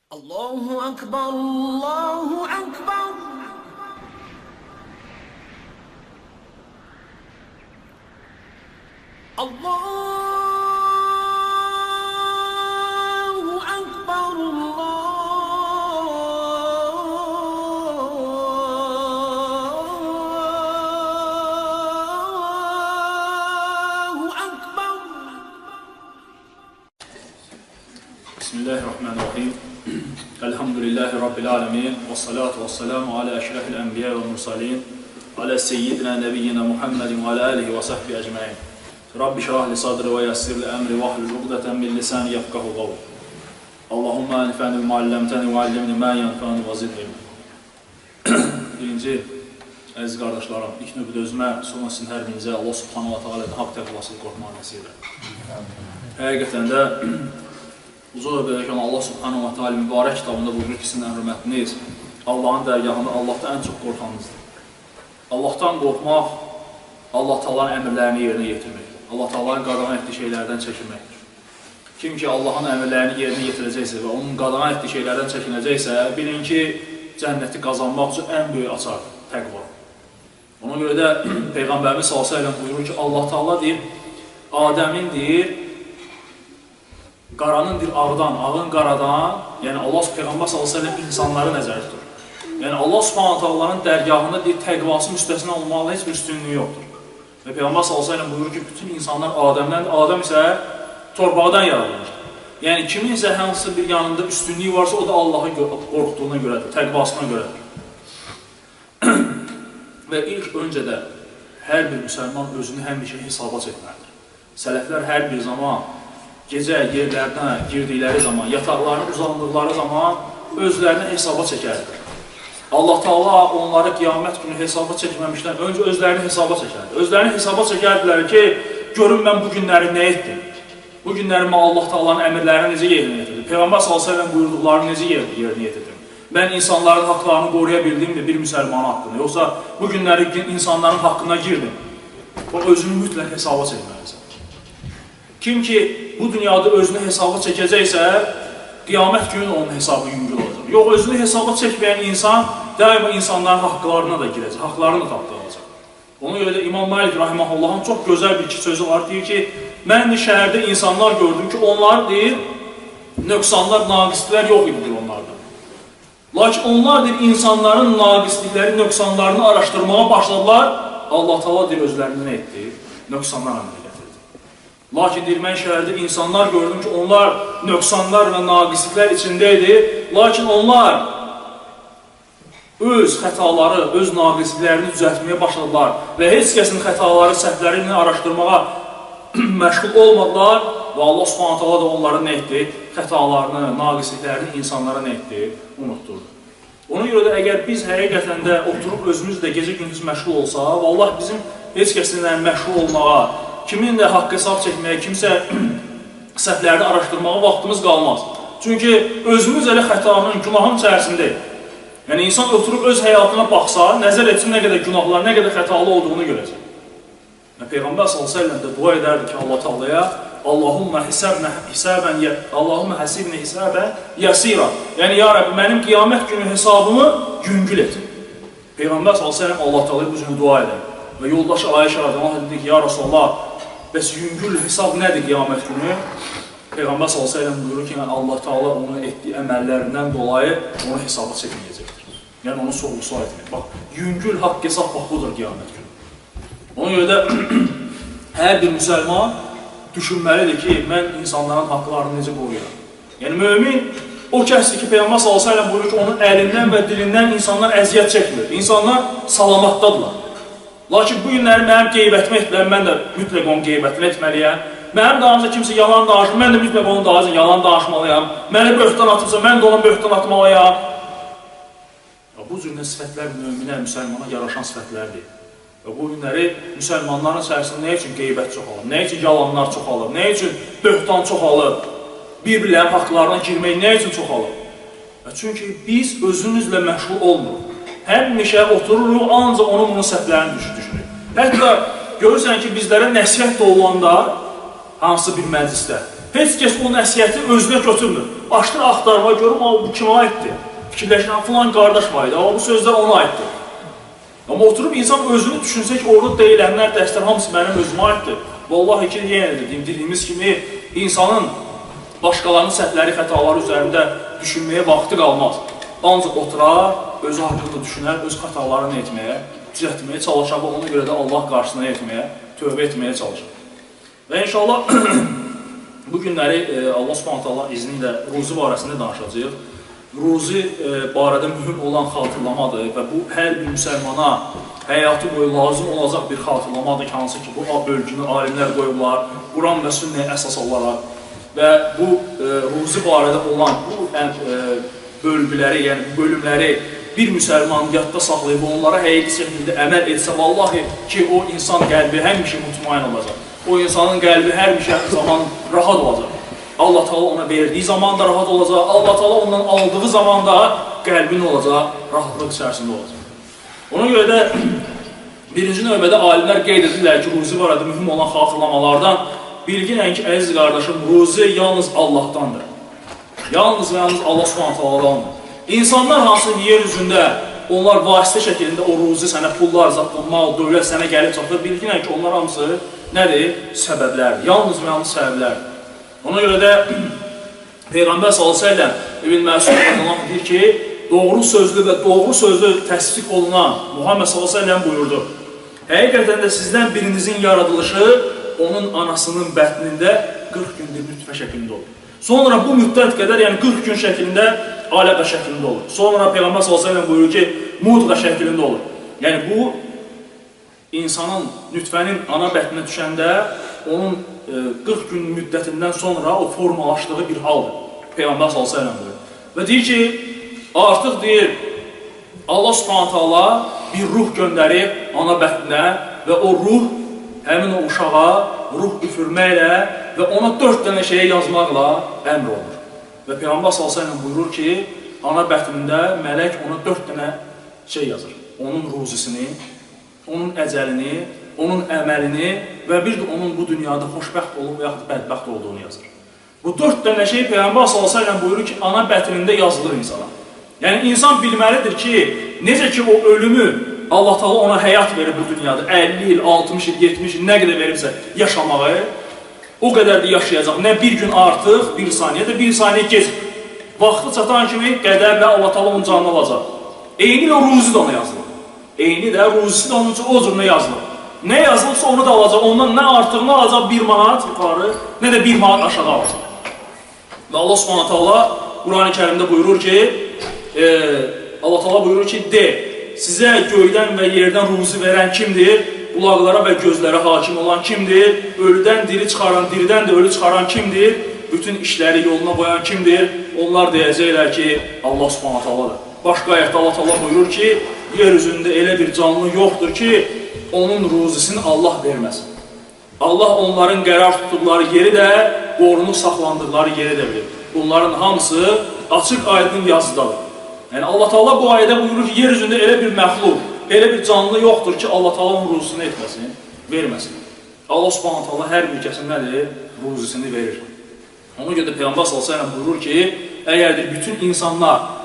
Allahu Akbar, Allahu Akbar. Allahu Akbar, Allahu Akbar. Bismillahirrahmanirrahim. Elhamdülillahi Rabbil alemin. Ve salatu ve selamu ala eşrefil enbiya ve mursalin. Ala seyyidina nebiyyina Muhammedin ve ala alihi ve sahbihi ecmain. Rabbi şrah li sadri ve yassir li emri ve ahlul uqdeten min lisani yefkahu qavl. Allahumma anfa'ni bima allamtani ve allimni ma yanfa'ni ve zidni ilma. Birinci, əziz qardaşlarım, ilk növbədə özümə, sonra sizin hər birinizə Allah subhanahu wa ta'ala haqq təqvasını qorxmağı nəsib edir. Həqiqətən də uzun öbərəkən Allah subhanahu wa ta'ala mübarək kitabında buyurur ki, sizin hörmətiniz Allahın dərgahında Allahdan ən çox qorxanınızdır. Allahdan qorxmaq, Allah Taala'nın əmrlərini yerinə yetirməkdir. Allah Taala'nın qadağan etdiyi şeylərdən çəkinməkdir. Kim ki Allahın əmrlərini yerinə yetirəcəksə və onun qadağan etdiyi şeylərdən çəkinəcəksə, bilin ki, cənnəti qazanmaq üçün ən böyük açardır, təqva. Ona görə də Peyğəmbərimiz sallallahu əleyhi və səlləm buyurur ki, Allah Taala deyir, Adəmin deyir, qaranın deyir ağdan, ağın qaradan, yəni Allah Peyğəmbər sallallahu əleyhi və səlləm insanları nəzərdə tutur. Yəni Allah Subhanahu taalanın dərgahında deyir, təqvası müstəsna olmalı heç bir üstünlüyü yoxdur. Və Peyğəmbər sallallahu əleyhi və səlləm buyurur ki, bütün insanlar Adəmdəndir, Adəm isə torpaqdan yaradılır. Yəni kimin isə hansı bir yanında üstünlüyü varsa, o da Allahı qorxduğuna görədir, təqvasına görədir. Və ilk öncədə hər bir müsəlman özünü həmişə hesaba çəkməlidir. Sələflər hər bir zaman gecə yerlərinə girdikləri zaman, yataqlarına uzandıqları zaman özlərini hesaba çəkərdir. Allah Taala onları qiyamət günü hesaba çəkməmişdən öncə özlərini hesaba çəkərdi. Özlərini hesaba çəkərdilər ki, görün mən bu günləri nə etdim? Bu günləri mən Allah Taala'nın əmrlərini necə yerinə yetirdim? Peyğəmbər sallallahu əleyhi və səlləm buyurduqlarını necə yerinə yetirdim? Mən insanların haqlarını qoruya bildimmi bir müsəlman haqqında? Yoxsa bu günləri insanların haqqına girdim? O özünü mütləq hesaba çəkməlidir. Kim ki bu dünyada özünü hesaba çəkəcəksə, qiyamət günü onun hesabı yüngül olacaq. Yox, özünü hesaba çəkməyən insan daima insanların haqqlarına da girəcək, haqlarını da tapdıracaq. Ona görə də İmam Malik rahimehullahın çox gözəl bir sözü var, deyir ki, mən şəhərdə insanlar gördüm ki, onlar deyir, nöqsanlar, naqisliklər yox ididir onlarda. Lakin onlar deyir, insanların naqislikləri, nöqsanlarını araşdırmağa başladılar, Allah Taala deyir, özlərini nə etdi? Nöqsanlar əmələ gətirdi. Lakin deyir, mən şəhərdə insanlar gördüm ki, onlar nöqsanlar və naqisliklər içində idi, lakin onlar öz xətaları, öz naqisliklərini düzəltməyə başladılar və heç kəsin xətaları, səhvlərini araşdırmağa məşğul olmadılar və Allah Subhanahu taala da onları nə etdi? Xətalarını, naqisliklərini insanlara nə etdi? Unutturdu. Ona görə də əgər biz həqiqətən də oturub özümüzlə gecə-gündüz məşğul olsaq, Allah bizim heç kəsinlə məşğul olmağa, kimin də haqq hesab çəkməyə, kimsə səhvlərini araşdırmağa vaxtımız qalmaz. Çünki özümüz elə xətanın, günahın içərisindəyik. Yəni insan oturub öz həyatına baxsa, nəzər etsin nə qədər günahlar, nə qədər xətalı olduğunu görəcək. Peyğəmbər sallallahu əleyhi və səlləm də dua edərdi ki, Allah Taalaya Allahumma hasibni hisaban yasira. Yəni ya Rəbb, mənim qiyamət günü hesabımı yüngül et. Peyğəmbər sallallahu əleyhi və səlləm Allah Taalaya bu cür dua edir. Və yoldaşı Ayşə radhiyallahu dedi ki, ya Rasulullah, bəs yüngül hesab nədir qiyamət günü? Peyğəmbər sallallahu əleyhi və səlləm buyurur ki, yəni Allah Taala onun etdiyi əməllərindən dolayı onu hesaba çəkməyəcəkdir. Yəni onu sorğu-sual etməyəcək. Bax, yüngül haqq hesab bax budur qiyamət günü. Ona görə də hər bir müsəlman düşünməlidir ki, mən insanların haqlarını necə qoruyuram. Yəni mömin o kəsdir ki, Peyğəmbər sallallahu əleyhi və səlləm buyurur ki, onun əlindən və dilindən insanlar əziyyət çəkmir. İnsanlar salamatdadırlar. Lakin bu günləri mənim qeybətimi etdilər, mən də mütləq onun qeybətini etməliyəm. Mənim dalımca kimsə yalan danışır, mən də mütləq onun dalınca yalan danışmalıyam. Məni böhtan atıbsa, mən də ona böhtan atmalıyam. Bu cür sifətlər möminə, müsəlmana yaraşan sifətlərdir. Və bu günləri müsəlmanların içərisində nə üçün qeybət çoxalır, nə üçün yalanlar çoxalır, nə üçün böhtan çoxalır, bir-birlərin haqlarına girmək nə üçün çoxalır? Çünki biz özümüzlə məşğul olmuruq. Həmişə otururuq, ancaq onun bunun səhvlərini düşünürük. Hətta görürsən ki, bizlərə nəsihət olanda, hansı bir məclisdə, Heç kəs o nəsiyyəti özünə götürmür. Başdır axtarma görüm, bu kimə aiddir? Fikirləşən filan qardaş var idi, bu sözlər ona aiddir. Amma oturub insan özünü düşünsə ki, orada deyilənlər, dərslər hamısı mənim özümə aiddir. Vallahi ki, yenə dediyimiz kimi insanın başqalarının səhvləri, xətaları üzərində düşünməyə vaxtı qalmaz. Ancaq oturar, özü haqqında düşünər, öz xətalarını etməyə, düzəltməyə çalışar və ona görə də Allah qarşısına etməyə, tövbə etməyə çalışır. Və inşallah bu günləri Allah Subhanahu izni ilə ruzi barəsində danışacağıq. Ruzi barədə mühüm olan xatırlamadır və bu hər bir müsəlmana həyatı boyu lazım olacaq bir xatırlamadır ki, hansı ki, bu bölgünü alimlər qoyublar, Quran və sünnəyə əsas olaraq və bu ruzi barədə olan bu bölgüləri, yəni bu bölümləri bir müsəlman yadda saxlayıb, onlara həqiqi şəkildə əməl etsə, vallahi ki, o insan qəlbi həmişə mutmain olacaq. O insanın qəlbi hər bir zaman rahat olacaq. Allah Teala ona verdiyi zaman da rahat olacaq, Allah Teala ondan aldığı zaman da qəlbin olacaq, rahatlıq içərisində olacaq. Ona görə də birinci növbədə alimlər qeyd edirlər ki, ruzi barədə mühüm olan xatırlamalardan bilginən ki, əziz qardaşım, ruzi yalnız Allahdandır. Yalnız və yalnız Allah Subhanahu Taala'dandır. İnsanlar hansı yer üzündə onlar vasitə şəkilində o ruzi sənə pullar, zatlar, mal, dövlət sənə gəlib çatır, bilginən ki, onlar hamısı nədir? Səbəblərdir. Yalnız və yalnız səbəblərdir. Ona görə də Peyğəmbər s.ə.v İbn Məsud deyir ki, doğru sözlü və doğru sözlü təsdiq olunan Muhammed s.ə.v buyurdu. Həqiqətən də sizdən birinizin yaradılışı onun anasının bətnində 40 gündür nütfə şəklində olur. Sonra bu müddət qədər, yəni 40 gün şəklində aləqə şəklində olur. Sonra Peyğəmbər s.ə.v buyurur ki, mudğa şəklində olur. Yəni bu, insanın nütfənin ana bətninə düşəndə onun 40 gün müddətindən sonra o formalaşdığı bir haldır. Peyğəmbər s.ə.v buyurur. Və deyir ki, artıq deyir, Allah Subhanahu bir ruh göndərib ana bətninə və o ruh həmin o uşağa ruh üfürməklə və ona 4 dənə şeyə yazmaqla əmr olunur. Və Peyğəmbər s.ə.v buyurur ki, ana bətnində mələk ona 4 dənə şey yazır. Onun ruzisini, onun əcəlini, onun əməlini və bir də onun bu dünyada xoşbəxt olub və yaxud bədbəxt olduğunu yazır. Bu 4 dənə şey Peyğəmbər s.ə.v buyurur ki, ana bətnində yazılır insana. Yəni, insan bilməlidir ki, necə ki o ölümü Allah Teala ona həyat verir bu dünyada, 50 il, 60 il, 70 il, nə qədər verirsə yaşamağı, o qədər də yaşayacaq. Nə bir gün artıq, bir saniyə də bir saniyə gec. Vaxtı çatan kimi qədərlə Allah Teala onun canını alacaq. Eyni də ruzi də ona yazılır. Eyni də ruzisi də onun üçün o cürünə yazılır. Nə yazılıbsa onu da alacaq, ondan nə artığını alacaq 1 manat yuxarı, nə də 1 manat aşağı alacaq. Və Allah Subhanahu Teala Quran-ı Kərimdə buyurur ki, Allah Teala buyurur ki, de, sizə göydən və yerdən ruzi verən kimdir? Qulaqlara və gözlərə hakim olan kimdir? Ölüdən diri çıxaran, diridən də ölü çıxaran kimdir? Bütün işləri yoluna qoyan kimdir? Onlar deyəcəklər ki, Allah Subhanahu Teala'dır. Başqa ayətdə Allah Teala buyurur ki, yer üzündə elə bir canlı yoxdur ki, onun ruzisini Allah verməsin. Allah onların qərar tutduqları yeri də, qorunub saxlandıqları yeri də bilir. Bunların hamısı açıq aydın yazıdadır. Yəni Allah Teala bu ayədə buyurur ki, yer üzündə elə bir məxluq, elə bir canlı yoxdur ki, Allah Teala onun ruzisini etməsin, verməsin. Allah Subhanahu Teala hər bir kəsin nədir? Ruzisini verir. Ona görə də Peyğəmbər s.ə.v buyurur ki, əgərdir bütün insanlar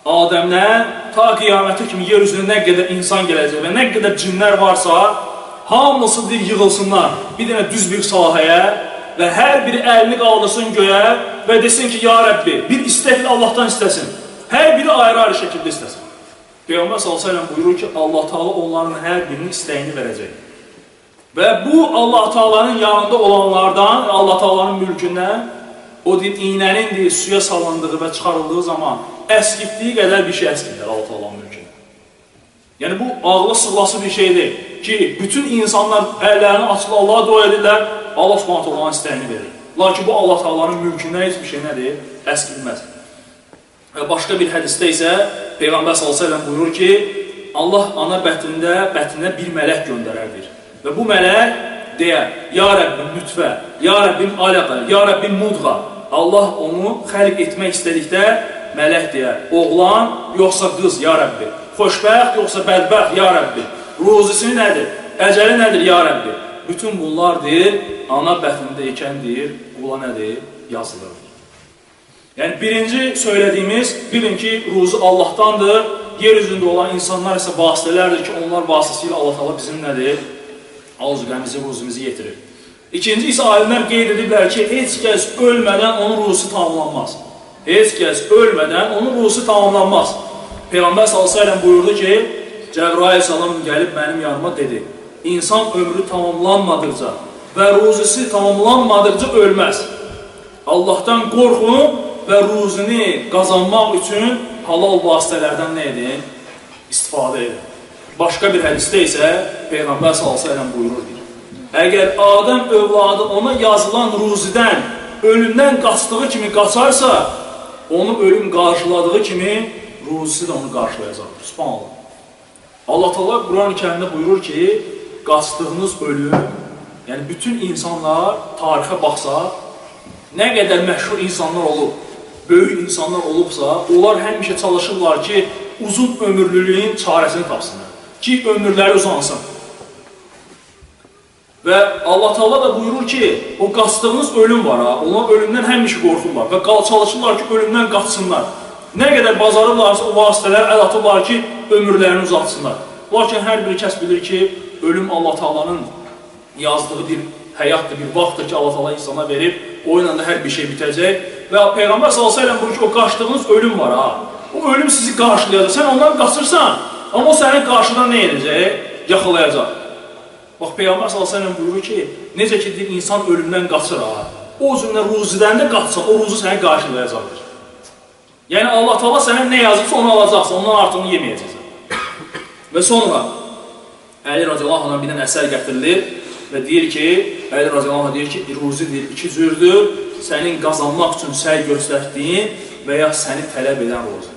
Adəmdən ta qiyamətə kimi yer üzündə nə qədər insan gələcək və nə qədər cinlər varsa, hamısı bir yığılsınlar bir dənə düz bir sahəyə və hər biri əlini qaldırsın göyə və desin ki, ya Rəbbi, bir istəklə Allahdan istəsin. Hər biri ayrı-ayrı şəkildə istəsin. Peyğəmbər s.ə.v buyurur ki, Allah Teala onların hər birinin istəyini verəcək. Və bu Allah Teala'nın yanında olanlardan, Allah Teala'nın mülkündən, o deyil, iynənin deyil, suya salındığı və çıxarıldığı zaman əskitdiyi qədər bir şey əskitlər Allah Teala'nın mülkündən. Yəni bu ağlı sığlası bir şeydir ki, bütün insanlar əllərini açılı Allah'a dua edirlər, Allah Subhanahu Teala'nın istəyini verir. Lakin bu Allah Teala'nın mülkündən heç bir şey nədir? Əskilməz. Və başqa bir hədisdə isə Peyğəmbər s.ə.v buyurur ki, Allah ana bətinə bir mələk göndərərdir. Və bu mələk deyər, ya Rəbbim nütfə, ya Rəbbim aləqə, ya Rəbbim mudğa. Allah onu xəlq etmək istədikdə mələk deyər, oğlan yoxsa qız, ya Rəbbi. Xoşbəxt yoxsa bədbəxt, ya Rəbbi. Ruzisini nədir? Əcəli nədir, ya Rəbbi? Bütün bunlar deyir, ana bətnində ikən deyir, qula nədir? Yazılır. Yəni, birinci söylədiyimiz, bilin ki, ruzi Allahdandır, yer üzündə olan insanlar isə vasitələrdir ki, onlar vasitəsilə Allah Taala bizim nədir? Azuqəmizi, ruzimizi yetirir. İkinci isə alimlər qeyd ediblər ki, heç kəs ölmədən onun ruzi tamamlanmaz. Heç kəs ölmədən onun ruzi tamamlanmaz. Peyğəmbər s.ə.v buyurdu ki, Cəbrail s.ə.v gəlib mənim yanıma dedi, İnsan ömrü tamamlanmadıqca və ruzisi tamamlanmadıqca ölməz. Allahdan qorxun və ruzini qazanmaq üçün halal vasitələrdən nə edin? İstifadə edin. Başqa bir hədisdə isə Peyğəmbər s.ə.v buyurur. Əgər Adəm övladı ona yazılan ruzidən, ölümdən qaçdığı kimi qaçarsa, onu ölüm qarşıladığı kimi ruzisi də onu qarşılayacaqdır. Subhanallah. Allah Taala Quran-ı Kərimdə buyurur ki, qaçdığınız ölüm, yəni bütün insanlar tarixə baxsa, nə qədər məşhur insanlar olub, böyük insanlar olubsa, onlar həmişə çalışırlar ki, uzun ömürlülüyün çarəsini tapsınlar, ki, ömürləri uzansın. Və Allah Taala da buyurur ki, o qaçdığınız ölüm var ha, onlar ölümdən həmişə qorxurlar və çalışırlar ki, ölümdən qaçsınlar. Nə qədər bacarırlarsa o vasitələr əl atırlar ki, ömürlərini uzatsınlar. Lakin hər bir kəs bilir ki, ölüm Allah Taala'nın yazdığı bir həyatdır, bir vaxtdır ki, Allah Taala insana verib, o ilə də hər bir şey bitəcək. Və Peyğəmbər s.ə.v buyurur ki, o qaçdığınız ölüm var ha, o ölüm sizi qarşılayacaq. Sən ondan qaçırsan, amma o sənin qarşıdan nə edəcək? Yaxalayacaq. Bax, Peyğəmbər s.ə.v buyurur ki, necə ki, insan ölümdən qaçır ha, o cümlə ruzidən də qaçsan, o ruzi səni qarşılayacaqdır. Yəni, Allah Taala sənə nə yazıbsa onu alacaqsan, ondan artığını yeməyəcəksən. Və sonra, Əli radiyallahu anh'a bir dənə əsər gətirilir və deyir ki, Əli radiyallahu anh'a deyir ki, ruzi deyir, iki cürdür, sənin qazanmaq üçün səy göstərdiyin və ya səni tələb edən ruzi.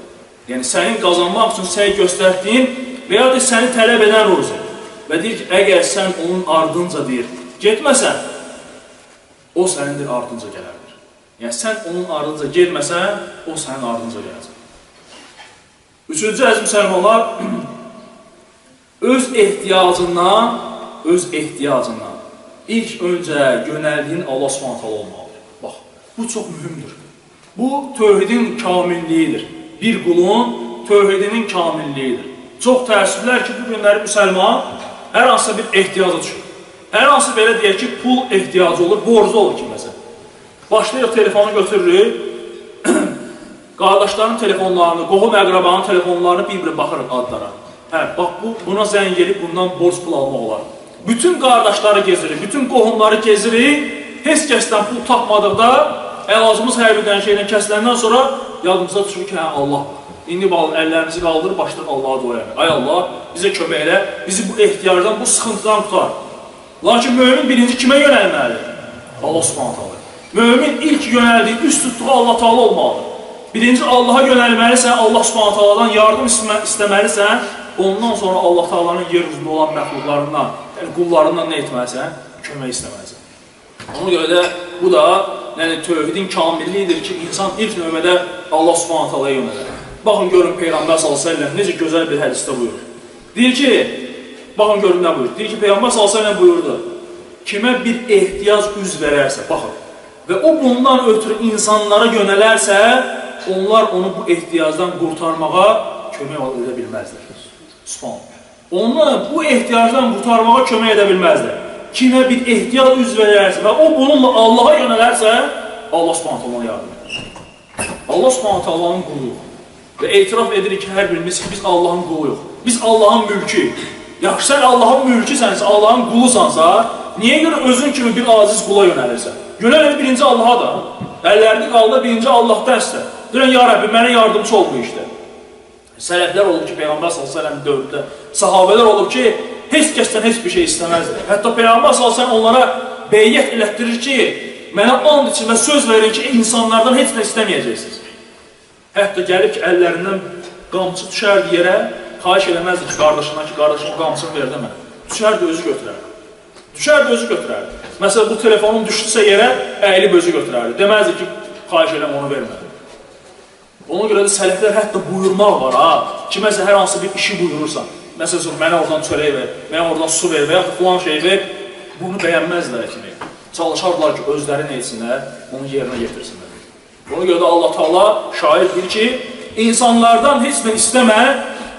Yəni, sənin qazanmaq üçün səy göstərdiyin və ya səni tələb edən ruzi. Və deyir ki, əgər sən onun ardınca deyir, getməsən, o sənindir ardınca gələrdir. Yəni, sən onun ardınca getməsən, o sənin ardınca gələcək. Üçüncü əziz müsəlmanlar, öz ehtiyacından ilk öncə yönəldiyin Allah Subhanahu olmalıdır. Bax, bu çox mühümdür. Bu, tövhidin kamilliyidir. Bir qulun tövhidinin kamilliyidir. Çox təəssüflər ki, bu günləri müsəlman hər hansısa bir ehtiyaca düşür. Hər hansı belə deyək ki, pul ehtiyacı olur, borcu olur ki, məsələn. Başlayıq telefonu götürürük, qardaşların telefonlarını, qohum əqrabanın telefonlarını bir-bir baxırıq adlara. Hə, bax, buna zəng gelib, bundan borc pul almaq olar. Bütün qardaşları gezirik, bütün qohumları gezirik, heç kəsdən pul tapmadıqda, əlacımız hər bir dənə şeylə kəsiləndən sonra yadımıza düşür ki, hə, Allah, indi əllərimizi qaldırır, başlayır Allah'a dua eləmək. Ay Allah, bizə kömək elə, bizi bu ehtiyacdan, bu sıxıntıdan tutar. Lakin mömin birinci kimə yönəlməlidir? Allah Subhanahu taala. Mömin ilk yönəldiyi, üst tutduğu Allah Taala olmalıdır. Birinci Allah'a yönəlməlisən, Allah Subhanahu taala'dan yardım istəməlisən, ondan sonra Allah Taala'nın yer üzündə olan məxluqlarından, yəni qullarından nə etməlisən? Kömək istəməlisən. Ona görə də bu da tövhidin kamilliyidir ki, insan ilk növbədə Allah Subhanahu taala'ya yönələr. Baxın görün Peyğəmbər s.ə.v necə gözəl bir hədisdə buyurur. Deyir ki, baxın görün nə buyurur. Deyir ki, Peyğəmbər s.ə.v buyurdu, kimə bir ehtiyac üz verərsə, baxın, və o bundan ötürü insanlara yönələrsə, onlar onu bu ehtiyacdan qurtarmağa kömək edə bilməzlər. Subhanallah. Onu bu ehtiyacdan qurtarmağa kömək edə bilməzlər. Kimə bir ehtiyac üz verərsə və o bununla Allaha yönələrsə, Allah Subhanahu taala yardım edir. Allah Subhanahu taala'nın quluyuq. Və etiraf edirik ki, hər birimiz ki, biz Allahın quluyuq. Biz Allahın mülküyük. Yaxşı, sən Allahın mülküsənsə, Allahın qulusansa, niyə görə özün kimi bir aziz qula yönəlirsən? Yönəlir birinci Allaha da. Əllərini qalda birinci Allahdan istə. Deyirən, ya Rəbbi, mənə yardımcı ol bu işdə. Sələflər olub ki, Peyğəmbər s.ə.v dövründə, sahabələr olub ki, heç kəsdən heç bir şey istəməzdir. Hətta Peyğəmbər s.ə.v onlara beyyət elətdirir ki, mənə and için və söz verin ki, insanlardan heç nə istəməyəcəksiniz. Hətta gəlib ki, əllərindən qamçı düşərdi yerə, xahiş eləməzdi ki, qardaşına ki, qardaşım qamçını verdi mənə. Düşərdi, özü götürərdi. Düşərdi, özü götürərdi. Məsələn, bu telefonun düşdüsə yerə, əyilib özü götürərdi. Deməzdi ki, xahiş eləm, onu vermədi. Ona görə də sələflər hətta buyurmaq var, ha. Kiməsə hər hansı bir işi buyurursan, məsələn, mənə oradan çörək ver, mənə oradan su ver və ya filan şey ver, bunu bəyənməzlər kimi. çalışarlar ki, özləri nə etsinlər, onu yerinə getirsinlər. Ona görə də Allah Taala şahid edir ki, insanlardan heç nə istəmə,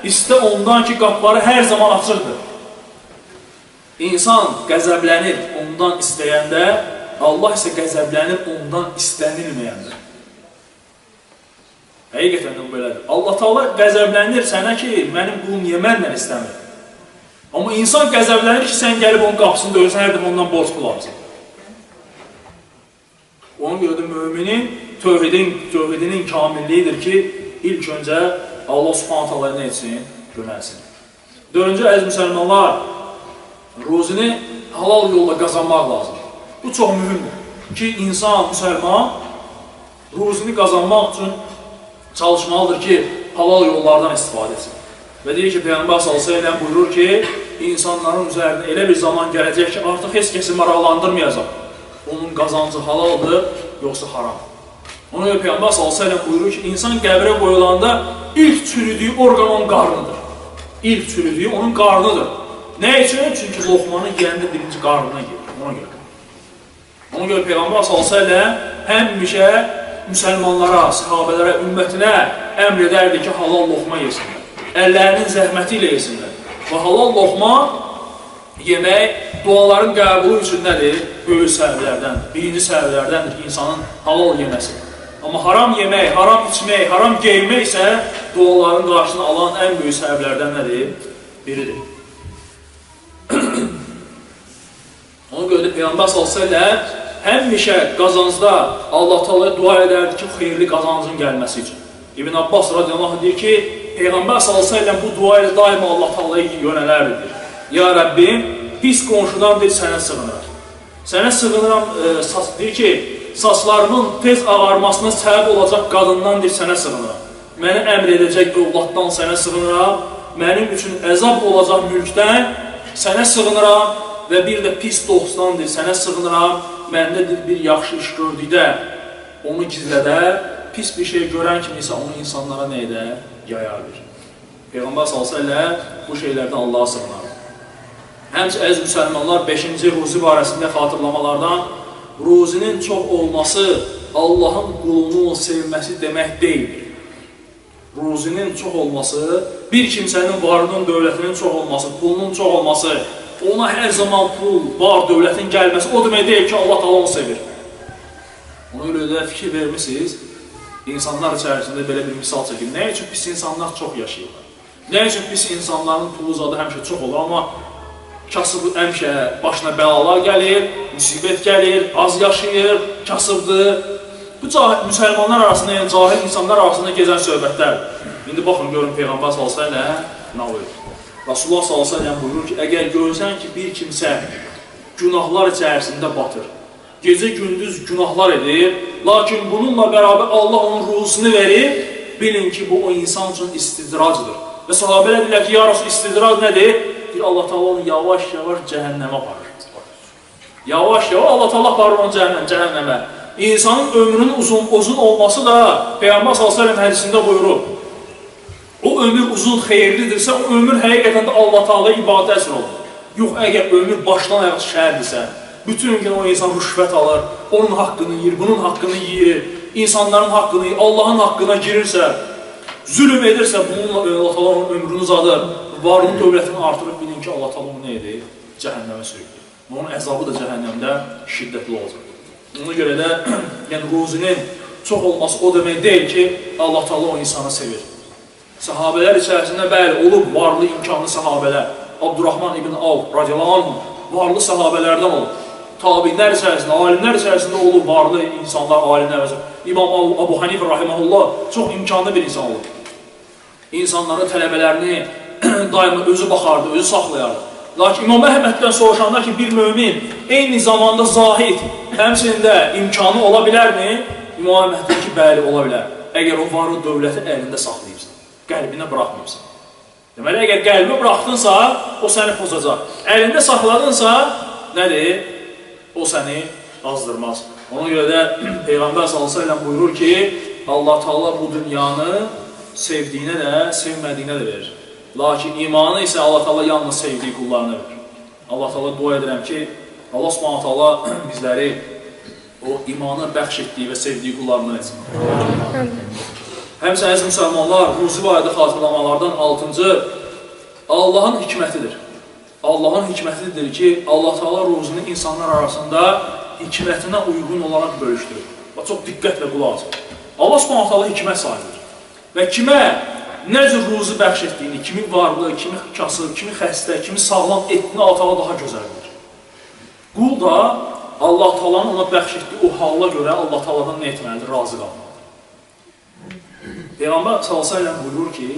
istə ondan ki, qapıları hər zaman açıqdır. İnsan qəzəblənir ondan istəyəndə, Allah isə qəzəblənir ondan istənilməyəndə. Həqiqətən də bu belədir. Allah Taala qəzəblənir sənə ki, mənim qulum niyə məndən istəmir? Amma insan qəzəblənir ki, sən gəlib onun qapısını döyürsən, hər dəfə ondan borc pul alırsan. Ona görə də müminin tövhidinin kamilliyidir ki, ilk öncə Allah Subhanahu Taala nə etsin? Yönəlsin. Dördüncü əziz müsəlmanlar, ruzini halal yolla qazanmaq lazımdır. Bu çox mühümdür ki, insan, müsəlman ruzini qazanmaq üçün çalışmalıdır ki, halal yollardan istifadə etsin. Və deyir ki, Peyğəmbər s.ə.v buyurur ki, insanların üzərində elə bir zaman gələcək ki, artıq heç kəsi maraqlandırmayacaq. Onun qazancı halaldır, yoxsa haram. Ona görə Peyğəmbər s.ə.v buyurur ki, insan qəbrə qoyulanda ilk çürüdüyü orqan onun qarnıdır. İlk çürüdüyü onun qarnıdır. Nə üçün? Çünki loxmanı yiyəndə birinci qarnına gelir. Ona görə. Ona görə Peyğəmbər s.ə.v həmişə müsəlmanlara, sahabələrə, ümmətinə əmr edərdi ki, halal loxma yesinlər. Əllərinin zəhməti ilə yesinlər. Və halal loxma yemək duaların qəbulu üçün nədir? Böyük səbəblərdən, birinci səbəblərdəndir insanın halal yeməsi. Amma haram yemək, haram içmək, haram geymək isə duaların qarşısını alan ən böyük səbəblərdən nədir? Biridir. Ona görə də Peyğəmbər s.ə.v həmişə qazancda Allah Taala'ya dua edərdi ki, xeyirli qazancın gəlməsi üçün. İbn Abbas radiyallahu anh deyir ki, Peyğəmbər s.ə.v bu dua ilə daima Allah Taala'ya yönələrdir. Ya Rəbbim, pis qonşudan deyir, sənə sığınıram. Sənə sığınıram, deyir ki, saçlarımın tez ağarmasına səbəb olacaq qadından deyir, sənə sığınıram. Məni əmr edəcək övladdan sənə sığınıram. Mənim üçün əzab olacaq mülkdən sənə sığınıram. Və bir də pis dostdan deyir, sənə sığınıram. Məndə bir yaxşı iş gördükdə onu gizlədər, pis bir şey görən kimi isə onu insanlara nə edər? Yayardır. Peyğəmbər s.ə.v bu şeylərdən Allaha sığınar. Həmçə əziz müsəlmanlar 5-ci ruzi barəsində xatırlamalardan ruzinin çox olması Allahın qulunu sevməsi demək deyildir. Ruzinin çox olması, bir kimsənin varının, dövlətinin çox olması, pulunun çox olması, ona hər zaman pul, var, dövlətin gəlməsi o demək deyil ki, Allah Taala onu sevir. Ona görə də fikir vermişsiniz, insanlar içərisində belə bir misal çəkin. Nə üçün pis insanlar çox yaşayırlar? Nə üçün pis insanların pulu zadı həmişə çox olur, amma kasıb həmişə başına bəlalar gəlir, müsibət gəlir, az yaşayır, kasıbdır. Bu müsəlmanlar arasında, yəni cahil insanlar arasında gezən söhbətlər. İndi baxın, görün Peyğəmbər s.ə.v nə olur? Rasulullah s.ə.v buyurur ki, əgər görsən ki, bir kimsə günahlar içərisində batır, gecə-gündüz günahlar edir, lakin bununla bərabər Allah onun ruzusunu verir, bilin ki, bu o insan üçün istidracdır. Və sahabələr deyirlər ki, ya Rasul, istidrac nədir? Deyir, Allah Taala onu yavaş-yavaş cəhənnəmə aparır. Yavaş-yavaş Allah Taala aparır onu cəhənnəmə. İnsanın ömrünün uzun olması da Peyğəmbər s.ə.v hədisində buyurur. O ömür uzun xeyirlidirsə, o ömür həqiqətən də Allah Taala ibadət əsr olur. Yox, əgər ömür başdan ayağa şərdirsə, bütün gün o insan rüşvət alır, onun haqqını yiyir, bunun haqqını yiyir, insanların haqqını yiyir, Allahın haqqına girirsə, zülm edirsə, bununla Allah Taala onun ömrünü uzadır, varlığın dövlətini artırıb, bilin ki, Allah Taala onu nə edir? Cəhənnəmə sürüklür. Onun əzabı da cəhənnəmdə şiddətli olacaq. Ona görə də, yəni ruzinin çox olması o demək deyil ki, Allah Taala o insanı sevir. Sahabələr içərisində bəli, olub varlı imkanlı sahabələr. Abdurrahman ibn Avf radiyallahu anh varlı sahabələrdən olub. Tabinlər içərisində, alimlər içərisində olub varlı insanlar, alimlər. İmam Abu Hanifə rahiməhullah çox imkanlı bir insan olub. İnsanların tələbələrini daima özü baxardı, özü saxlayardı. Lakin İmam Əhməddən soruşanda ki, bir mömin eyni zamanda zahid, həmçində imkanı ola bilərmi? İmam Əhməd deyir ki, bəli, ola bilər. Əgər o varlı dövləti əlində saxlayırsan, qəlbinə buraxmayırsan. Deməli, əgər qəlbi buraxdınsa, o səni pozacaq. Əlində saxladınsa, nədir? O səni azdırmaz. Ona görə də Peyğəmbər s.ə.v buyurur ki, Allah Taala bu dünyanı sevdiyinə də, sevmədiyinə də verir. Lakin imanı isə Allah Taala yalnız sevdiyi qullarına verir. Allah Taala dua edirəm ki, Allah Subhanahu taala bizləri o imana bəxş etdiyi və sevdiyi qullarından etsin. Həmçinin əziz müsəlmanlar, ruzi barədə xatırlamalardan 6-cı Allahın hikmətidir. Allahın hikmətidir ki, Allah Teala ruzunu insanlar arasında hikmətinə uyğun olaraq bölüşdürür. Çox diqqətlə qulaq asın. Allah Subhanahu taala hikmət sahibidir. Və kimə nə cür ruzi bəxş etdiyini, kimi varlı, kimi kasıb, kimi xəstə, kimi sağlam etdiyini Allah Teala daha gözəl bilir. Qul da Allah Teala'nın ona bəxş etdiyi o hala görə Allah Teala'dan nə etməlidir? Razı qalmalıdır. Peyğəmbər sallallahu əleyhi buyurur ki,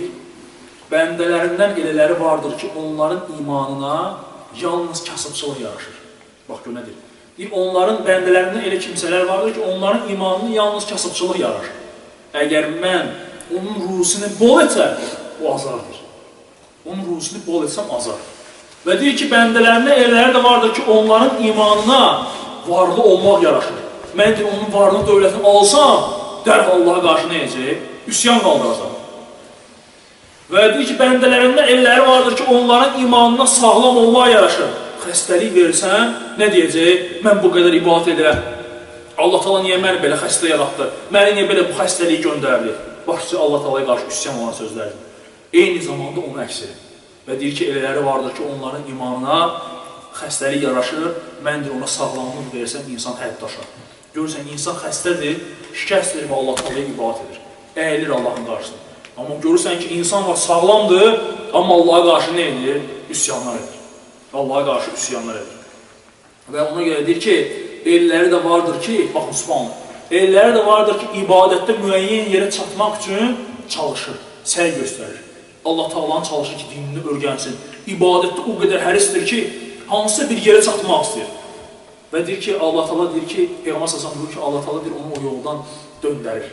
bəndələrindən elələri vardır ki, onların imanına yalnız kasıbçılıq yaraşır. Bax, gör nədir? Onların bəndələrindən elə kimsələr vardır ki, onların imanına yalnız kasıbçılıq yaraşır. Əgər mən onun ruhusunu bol etsəm, o azardır. Onun ruhusunu bol etsəm, azar. Və deyir ki, bəndələrindən elələri də vardır ki, onların imanına varlı olmaq yaraşır. Mən deyir, onun varlığını, dövlətini alsam, dərhal Allaha qarşı nə edəcək? Üsyan qaldıracaq. Və deyir ki, bəndələrindən elələri vardır ki, onların imanına sağlam olmaq yaraşır. Xəstəlik verirsən, nə deyəcək? Mən bu qədər ibadət edirəm. Allah Teala niyə məni belə xəstə yaratdı? Məni niyə belə bu xəstəliyi göndərdi? Başçı Allah Teala'ya qarşı üsyan olan sözlərdir. Eyni zamanda onu əks edir. Və deyir ki, elələri vardır ki, onların imanına xəstəlik yaraşır. Mən deyir, ona sağlamlıq versəm, insan həyat daşar. Görürsən, insan xəstədir, şikəstdir və Allah Teala'ya ibadət edir. Əyilir Allahın qarşısında. Amma görürsən ki, insan var, sağlamdır, amma Allah'a qarşı nə edir? Üsyanlar edir. Allah'a qarşı üsyanlar edir. Və ona görə deyir ki, elləri də vardır ki, baxın, subhanallah, elləri də vardır ki, ibadətdə müəyyən yerə çatmaq üçün çalışır, səy göstərir. Allah Teala'nın çalışır ki, dinini örgənsin. İbadətdə o qədər hərisdir ki, hansısa bir yerə çatmaq istəyir. Və deyir ki, Allah Teala deyir ki, Peyğəmbər sallallahu əleyhi və səlləm deyir ki, Allah Teala deyir, onu o yoldan döndərir.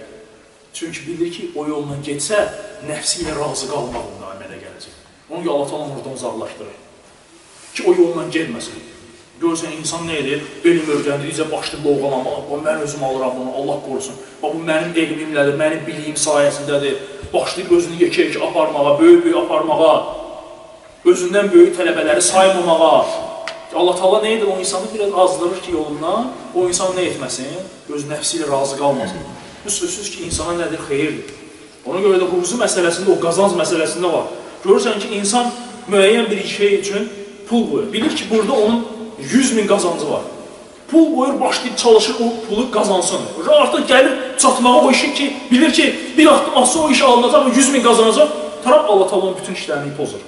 Çünki bilir ki, o yoldan getsə, nəfsi ilə razı qalmaq ondan əmələ gələcək. Onu ki, Allah Teala oradan uzaqlaşdırır. Ki, o yoldan gelməsin. Görürsən, insan nə edir? Elm örgəndikcə başlayıb loğalamağa. Mən özüm alıram bunu, Allah qorusun. Bu mənim elmimlədir, mənim biliyim sayəsindədir. Başlayıb özünü yekə-yekə aparmağa, böyük-böyük aparmağa, özündən böyük tələbələri saymamağa. Allah Teala nə edir? O insanı biraz azdırır ki, yolundan, o insan nə etməsin? Öz nəfsi ilə razı qalmasın. Bu sözsüz ki, insana nədir? Xeyirdir. Ona görə də ruzi məsələsində, o qazanc məsələsində var. Görürsən ki, insan müəyyən bir şey üçün pul qoyur. Bilir ki, burada onun 100.000 qazancı var. Pul qoyur, başlayıb çalışır, o pulu qazansın. Artıq gəlir çatmağa o işi ki, bilir ki, bir addım atsa o işi alınacaq, 100.000 qazanacaq. Taraf Allah Teala'nın bütün işlərini pozur.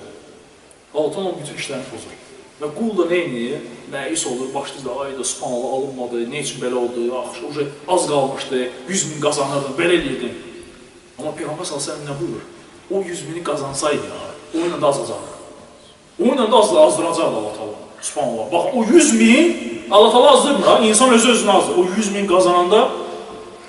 Allah Teala'nın bütün işlərini pozur. Və qul da nə edir? Məis olur, başlayır da, ayda, subhanallah, alınmadı, ne üçün belə oldu, az qalmışdı, 100.000 qazanırdı, belə eləyirdi. Amma Peyğəmbər sallallahu əleyhi və səlləm nə buyurur? O 100.000-i qazansaydı, o ilə də azacaq. O ilə də azdıracaq Allah Teala. Subhanallah. Bax, o 100.000 Allah Teala azdırmır ha. İnsan özü-özünə azdır. O 100.000 qazananda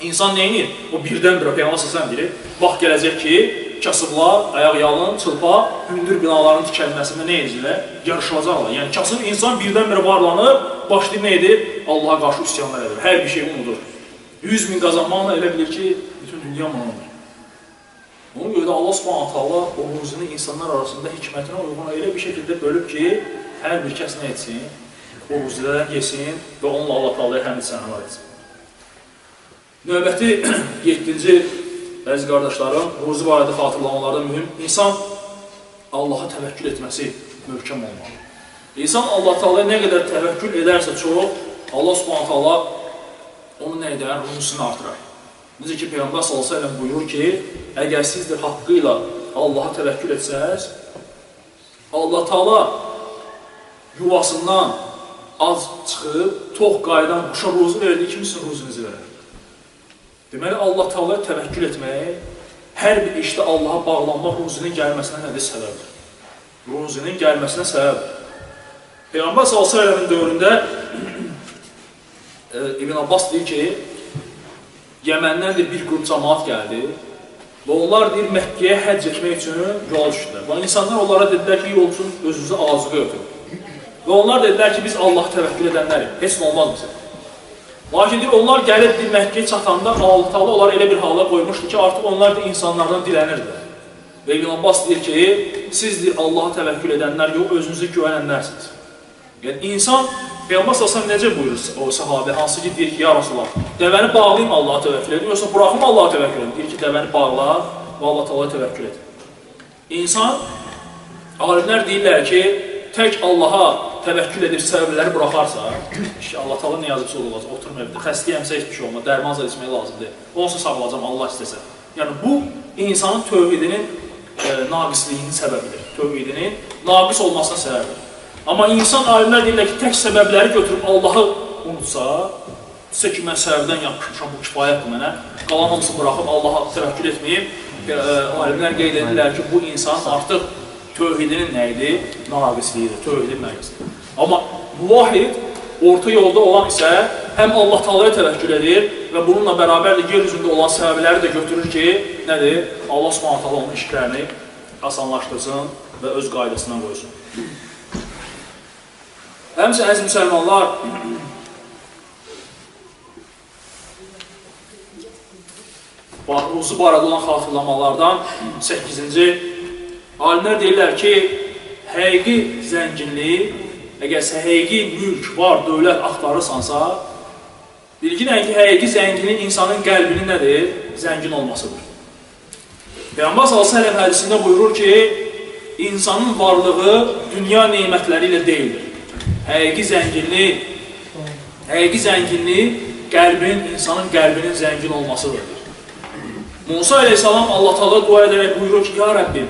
insan neyini? O birdən-birə Peyğəmbər sallallahu əleyhi və səlləm deyir. Bax, gələcək ki, kasıblar, ayaq-yalın, çılpa, hündür binaların tikilməsində nə edirlər? Yarışılacaqlar. Yəni, kasıb insan birdən-birə varlanır, başlayıb nə edir? Allaha qarşı üsyanlar edir. Hər bir şey unudur. 100.000 qazanmaqla elə bilir ki, bütün dünya manandır. Ona görə də Allah Subhanahu taala o ruzunu insanlar arasında hikmətinə uyğun elə bir şəkildə bölüb ki, hər bir kəs nə etsin? O ruzilərdən yesin və onunla Allah Teala'ya həmd sənələr etsin. Növbəti 7-ci əziz qardaşlarım, ruzi barədə xatırlamalarda mühüm. İnsan Allaha təvəkkül etməsi möhkəm olmalı. İnsan Allah Teala'ya nə qədər təvəkkül edərsə çox, Allah Subhanahu taala onu nə edər? Ruzusunu artırar. Necə ki, Peyğəmbər sallallahu əleyhi və səlləm buyurur ki, əgər siz də haqqı ilə Allaha təvəkkül etsəz, Allah Teala yuvasından az çıxıb, tox qaydan quşa ruzu verdiyi kimi sizin ruzunuzu verər. Deməli, Allah Teala'ya təvəkkül etmək, hər bir işdə Allaha bağlanmaq ruzunun gəlməsinə nədir səbəbdir? Ruzunun gəlməsinə səbəbdir. Peyğəmbər sallallahu əleyhi və səlləmin dövründə İbn Abbas deyir ki, Yəməndən də bir qrup cəmaat gəldi və onlar deyir, Məkkəyə həcc etmək üçün yola düşdülər. Və insanlar onlara dedilər ki, yol üçün özünüzü azıqı ötürün. Və onlar dedilər ki, biz Allah təvəkkül edənlərik, heç nə olmaz bizə. Lakin deyir, onlar gəlib Məkkəyə çatanda Allah Teala onları elə bir hala qoymuşdu ki, artıq onlar da insanlardan dilənirdi. Və İbn Abbas deyir ki, siz deyir, Allaha təvəkkül edənlər yox, özünüzü güvənənlərsiniz. Yəni, insan, Peyğəmbər s.ə.v necə buyurur o sahabə, hansı ki, deyir ki, ya Rasulullah, dəvəni bağlayayım Allaha təvəkkül edin, yoxsa buraxım Allaha təvəkkül edin. Deyir ki, dəvəni bağla və Allah Teala'ya təvəkkül edin. İnsan, alimlər deyirlər ki, tək Allaha təvəkkül edib səbəbləri buraxarsa, Allah Teala nə yazıbsa olacaq, oturma evdə, xəstəyəmsə heç bir şey olmaz, dərman zəl içmək lazımdır, onsuz sağlayacam Allah istəsə. Yəni, bu, insanın tövhidinin naqisliyinin səbəbidir, tövhidinin naqis olmasına səbəbidir. Amma insan, alimlər deyirlər ki, tək səbəbləri götürüb Allahı unutsa, desə ki, mən səbəbdən yapışmışam, bu kifayətdir mənə, qalan hamısı buraxıb Allaha təvəkkül etməyib, alimlər qeyd edirlər ki, bu insan artıq tövhidinin nəyidir? Naqisliyidir, tövhidin naqisliyidir. Amma muvahid, orta yolda olan isə həm Allah Teala'ya təvəkkül edir və bununla bərabər də yer üzündə olan səbəbləri də götürür ki, nədir? Allah Subhanahu taala onun işlərini asanlaşdırsın və öz qaydasına qoysun. Həmçinin, əziz müsəlmanlar, ruzu barədə olan xatırlamalardan 8-ci, alimlər deyirlər ki, həqiqi zənginlik, əgər həqiqi mülk, var, dövlət axtarırsansa, bilgin ki, həqiqi zənginlik insanın qəlbinin nədir? Zəngin olmasıdır. Peyğəmbər s.ə.v hədisində buyurur ki, insanın varlığı dünya neymətləri ilə deyildir. Həqiqi zənginlik qəlbinin, insanın qəlbinin zəngin olmasıdır. Musa aleyhissalam Allah Teala dua edərək buyurur ki, ya Rəbbim,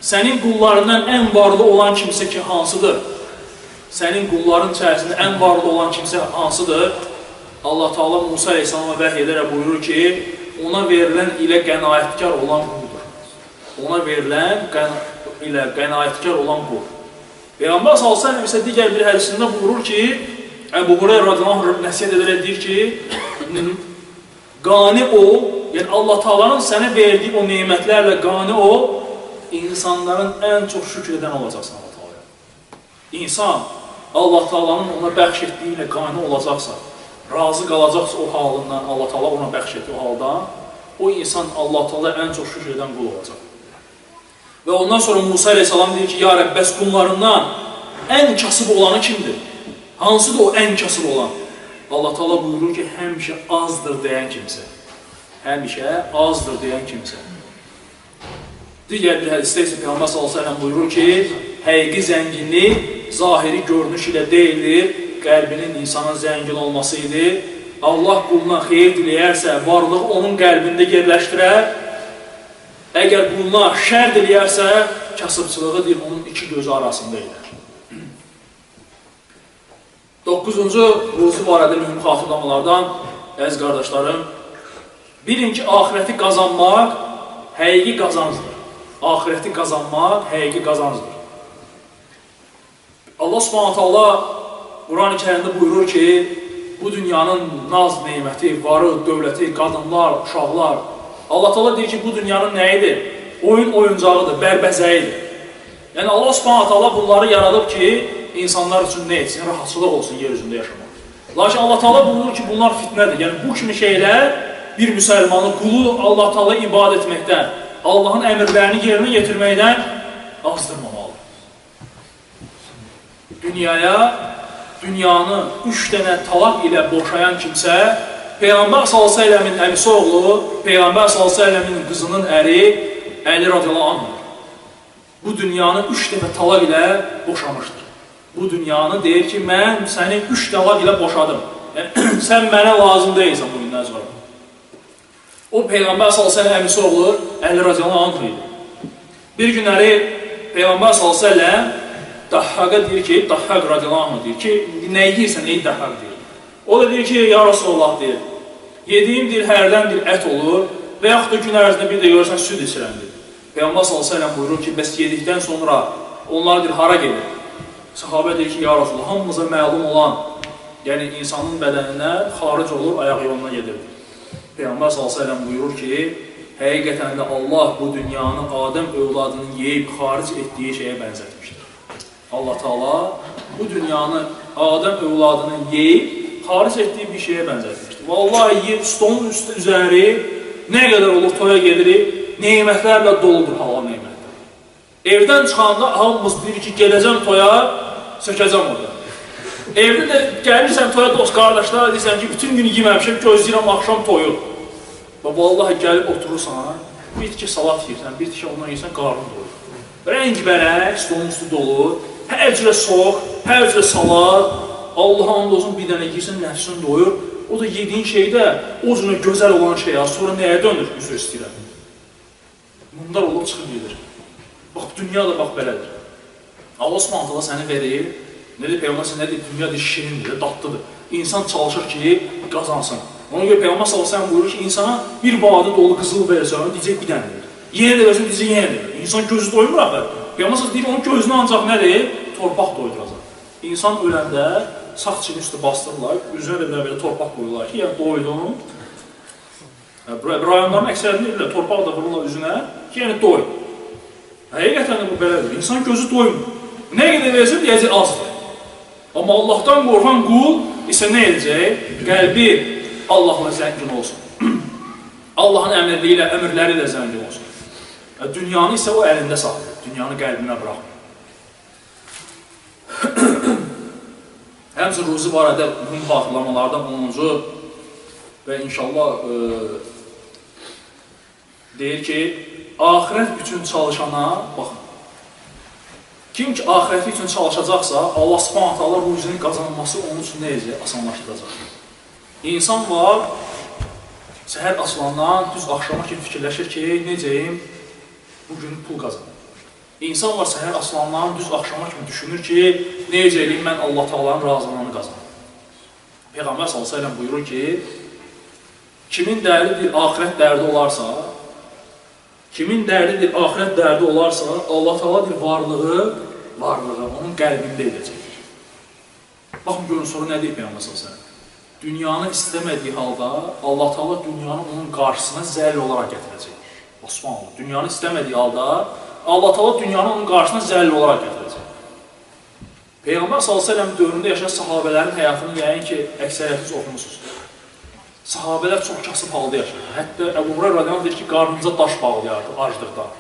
sənin qullarından ən varlı olan kimsə ki, hansıdır? Sənin qulların içərisində ən varlı olan kimsə hansıdır? Allah Teala Musa aleyhissalama vəhy edərək buyurur ki, ona verilən ilə qənaətkar olan quldur. Ona verilən ilə qənaətkar olan qul. Peyğəmbər s.ə.v isə digər bir hədisində buyurur ki, Əbu Hureyra radiyallahu anh nəsiyyət edərək deyir ki, qani ol, yəni Allah Teala'nın sənə verdiyi o neymətlərlə qani ol, insanların ən çox şükür edən olacaqsan Allah Teala'ya. İnsan Allah Teala'nın ona bəxş etdiyi ilə qani olacaqsa, razı qalacaqsa o halından, Allah Teala ona bəxş etdiyi o haldan, o insan Allah Teala'ya ən çox şükür edən qul olacaq. Və ondan sonra Musa aleyhissalam deyir ki, ya Rəbb, bəs qullarından ən kasıb olanı kimdir? Hansıdır o ən kasıb olan? Allah Teala buyurur ki, həmişə azdır deyən kimsə. Həmişə azdır deyən kimsə. Digər bir hədisdə isə Peyğəmbər s.ə.v buyurur ki, həqiqi zənginlik zahiri görünüş ilə deyildir, qəlbinin insanın zəngin olması idi. Allah quluna xeyir diləyərsə, varlığı onun qəlbində yerləşdirər. Əgər quluna şər diləyərsə, kasıbçılığı deyil, onun iki gözü arasında edər. 9-cu ruzu barədə mühüm xatırlamalardan, əziz qardaşlarım, bilin ki, ahirəti qazanmaq həqiqi qazancdır. Ahirəti qazanmaq həqiqi qazancdır. Allah Subhanahu taala Quran-ı Kərimdə buyurur ki, bu dünyanın naz neyməti, varı, dövləti, qadınlar, uşaqlar, Allah Teala deyir ki, bu dünyanın nəyidir? Oyun oyuncağıdır, bərbəzəyidir. Yəni Allah Subhanahu taala bunları yaradıb ki, insanlar üçün nə etsin, rahatçılıq olsun yer üzündə yaşamaq. Lakin Allah Teala buyurur ki, bunlar fitnədir. Yəni bu kimi şeylər bir müsəlmanı, qulu Allah Teala ibadət etməkdən, Allahın əmrlərini yerinə yetirməkdən azdırmamalıdır. Dünyanı 3 dənə talaq ilə boşayan kimsə, Peyğəmbər s.ə.v-in əmisi oğlu, Peyğəmbər s.ə.v-in qızının əri, Əli radiyallahu anhdır. Bu dünyanı 3 dəfə talaq ilə boşamışdır. Bu dünyanı deyir ki, mən səni 3 talaq ilə boşadım. Yəni, sən mənə lazım deyilsən bu gündən sonra. O Peyğəmbər s.ə.v-in əmisi oğlu, Əli radiyallahu anh idi. Bir günləri Peyğəmbər s.ə.v Dahhaqa deyir ki, Dahhaq radiyallahu anh deyir ki, nə yiyirsən, ey Dahhaq deyir. O da deyir ki, ya Rasulullah deyir, yediyim deyir, hərdən bir ət olur və yaxud da gün ərzində bir də görürsən, süd içirəm deyir. Peyğəmbər s.ə.v buyurur ki, bəs yedikdən sonra onlar deyir, hara gelir? Sahabə deyir ki, ya Rasulullah, hamımıza məlum olan, yəni insanın bədəninə xaric olur, ayaq yoluna gedir. Peyğəmbər s.ə.v buyurur ki, həqiqətən də Allah bu dünyanı Adəm övladının yeyib xaric etdiyi şeyə bənzətmişdir. Allah Teala bu dünyanı Adəm övladının yeyib xaric etdiyi bir şeyə bənzətmişdir. Vallahi yiyib, stolun üzəri nə qədər olur, toya gedirik, neymətlərlə doludur halal neymətlər. Evdən çıxanda hamımız bilir ki, gedəcəm toya, sökəcəm orada. Evdə də gəlirsən toya dost qardaşlar, deyirsən ki, bütün günü yeməmişəm, gözləyirəm axşam toyu. Və vallahi gəlib oturursan, bir tikə salat yiyirsən, bir tikə ondan yiyirsən, qarnın doyur. Rəng-bərək, stolun üstü dolu, hər cürə soğuk, hər cürə salat, Allah'a and olsun bir dənə yiyirsən, nəfsin doyur. O da yediyin şeydə, o cürə gözəl olan şey, sonra nəyə dönür? Üzr istəyirəm. Mundar olub çıxıb gedir. Bax, dünya da bax belədir. Allah Subhanahu səni verir, nədir Peyğəmbər nədir? Dünya deyir, şirindir, dadlıdır. İnsan çalışır ki, qazansın. Ona görə Peyğəmbər sallallahu buyurur ki, insana bir bağda dolu qızıl versən, deyəcək bir dənə verir. Yenə də versən, deyəcək yenə də verir. İnsan gözü doymur axı. Peyğəmbər sallallahu deyir, onun gözünü ancaq nədir? Torpaq doyduracaq. İnsan öləndə sağ çinin üstü bastırırlar, üzünə də belə torpaq qoyurlar ki, yəni doydun. Rayonların əksərində deyirlər, torpaq da vururlar üzünə ki, yəni doy. Həqiqətən də bu belədir. İnsan gözü doymur. Nə qədər versin, deyəcək azdır. Amma Allahdan qorxan qul isə nə edəcək? Qəlbi Allahla zəngin olsun. Allahın əmrləri ilə zəngin olsun. Dünyanı isə o əlində saxlayır. Dünyanı qəlbinə bıraxmır. Həmçin ruzi barədə mühüm xatırlamalardan 10-cu və inşallah deyir ki, axirət üçün çalışana, baxın, kim ki axirəti üçün çalışacaqsa, Allah Subhanahu taala ruzinin qazanılması onun üçün nə edəcək? Asanlaşdıracaq. İnsan var, səhər açılandan düz axşama kimi fikirləşir ki, necəyim, bugün pul qazanır. İnsan var, səhər açılandan düz axşama kimi düşünür ki, necəyim, mən Allah Taala'nın razılığını qazanır. Peyğəmbər sallallahu əleyhi və səlləm buyurur ki, kimin dərdidir, axirət dərdi olarsa, kimin dərdidir, axirət dərdi olarsa, Allah Taala bir varlığı onun qəlbində edəcək. Baxın, görün, sonra nə deyib Peyğəmbər sallallahu əleyhi və səlləm? Dünyanı istəmədiyi halda Allah Taala dünyanı onun qarşısına zəll olaraq gətirəcək. Osmanlı, dünyanı istəmədiyi halda Allah Taala dünyanı onun qarşısına zəll olaraq gətirəcək. Peyğəmbər sallallahu əleyhi və səlləm dövründə yaşayan sahabələrin həyatını yəqin ki, əksəriyyətiniz oxumusunuz. Sahabələr çox kasıb halda yaşayır. Hətta Əbu Hurayra radiyallahu anh deyir ki, qarnımıza daş bağlayardı aclıqdan.